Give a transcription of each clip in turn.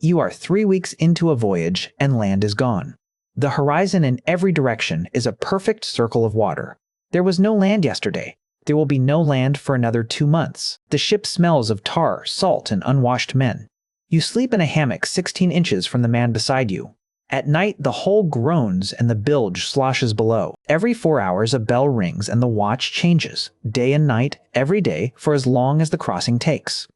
You are 3 weeks into a voyage and land is gone. The horizon in every direction is a perfect circle of water. There was no land yesterday. There will be no land for another 2 months. The ship smells of tar, salt, and unwashed men. You sleep in a hammock 16 inches from the man beside you. At night, the hull groans and the bilge sloshes below. Every 4 hours, a bell rings and the watch changes, day and night, every day, for as long as the crossing takes.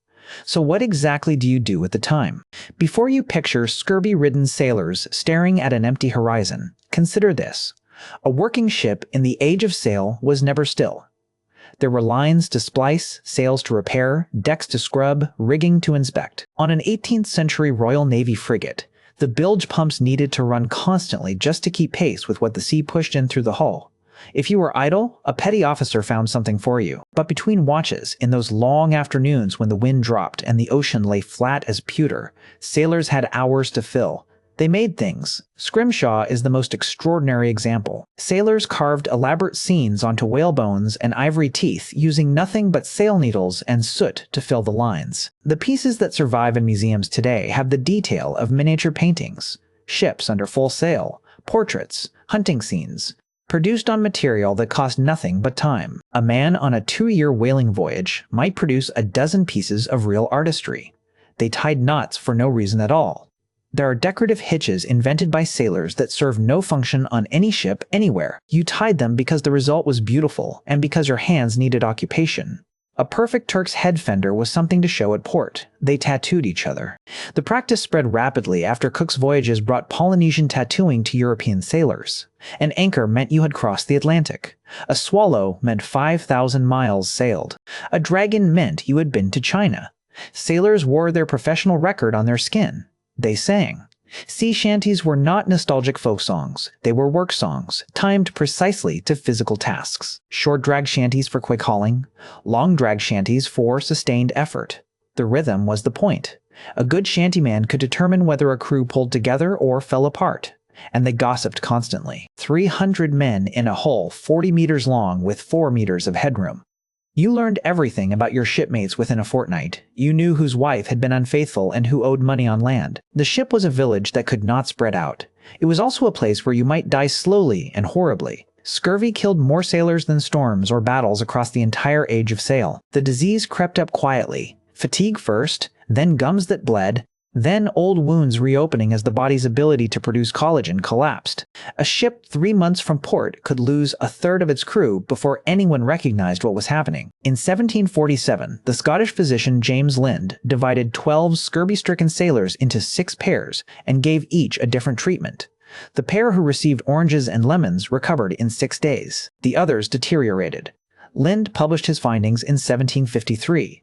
So what exactly do you do at the time? Before you picture scurvy-ridden sailors staring at an empty horizon, consider this. A working ship in the age of sail was never still. There were lines to splice, sails to repair, decks to scrub, rigging to inspect. On an 18th century Royal Navy frigate, the bilge pumps needed to run constantly just to keep pace with what the sea pushed in through the hull. If you were idle, a petty officer found something for you. But between watches, in those long afternoons when the wind dropped and the ocean lay flat as pewter, sailors had hours to fill. They made things. Scrimshaw is the most extraordinary example. Sailors carved elaborate scenes onto whale bones and ivory teeth using nothing but sail needles and soot to fill the lines. The pieces that survive in museums today have the detail of miniature paintings, ships under full sail, portraits, hunting scenes, produced on material that cost nothing but time. A man on a 2-year whaling voyage might produce a dozen pieces of real artistry. They tied knots for no reason at all. There are decorative hitches invented by sailors that serve no function on any ship anywhere. You tied them because the result was beautiful and because your hands needed occupation. A perfect Turk's head fender was something to show at port. They tattooed each other. The practice spread rapidly after Cook's voyages brought Polynesian tattooing to European sailors. An anchor meant you had crossed the Atlantic. A swallow meant 5,000 miles sailed. A dragon meant you had been to China. Sailors wore their professional record on their skin. They sang. Sea shanties were not nostalgic folk songs. They were work songs, timed precisely to physical tasks. Short drag shanties for quick hauling, long drag shanties for sustained effort. The rhythm was the point. A good shantyman could determine whether a crew pulled together or fell apart, and they gossiped constantly. 300 men in a hull 40 meters long with 4 meters of headroom. You learned everything about your shipmates within a fortnight. You knew whose wife had been unfaithful and who owed money on land. The ship was a village that could not spread out. It was also a place where you might die slowly and horribly. Scurvy killed more sailors than storms or battles across the entire age of sail. The disease crept up quietly. Fatigue first, then gums that bled, then old wounds reopening as the body's ability to produce collagen collapsed. A ship 3 months from port could lose a third of its crew before anyone recognized what was happening. In 1747, the Scottish physician James Lind divided 12 scurvy-stricken sailors into 6 pairs and gave each a different treatment. The pair who received oranges and lemons recovered in 6 days. The others deteriorated. Lind published his findings in 1753.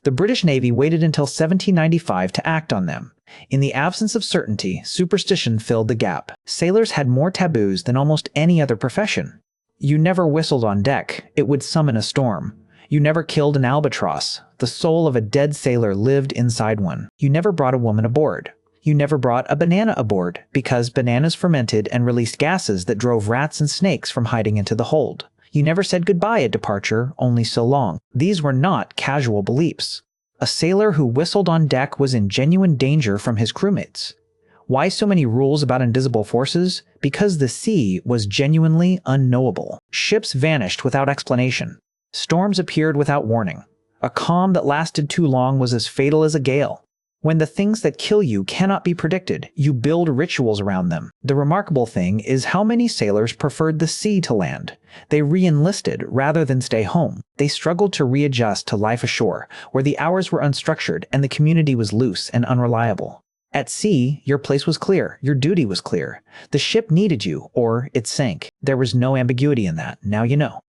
The British Navy waited until 1795 to act on them. In the absence of certainty, superstition filled the gap. Sailors had more taboos than almost any other profession. You never whistled on deck. It would summon a storm. You never killed an albatross. The soul of a dead sailor lived inside one. You never brought a woman aboard. You never brought a banana aboard, because bananas fermented and released gases that drove rats and snakes from hiding into the hold. You never said goodbye at departure, only so long. These were not casual beliefs. A sailor who whistled on deck was in genuine danger from his crewmates. Why so many rules about invisible forces? Because the sea was genuinely unknowable. Ships vanished without explanation. Storms appeared without warning. A calm that lasted too long was as fatal as a gale. When the things that kill you cannot be predicted, you build rituals around them. The remarkable thing is how many sailors preferred the sea to land. They re-enlisted rather than stay home. They struggled to readjust to life ashore, where the hours were unstructured and the community was loose and unreliable. At sea, your place was clear, your duty was clear. The ship needed you, or it sank. There was no ambiguity in that, now you know.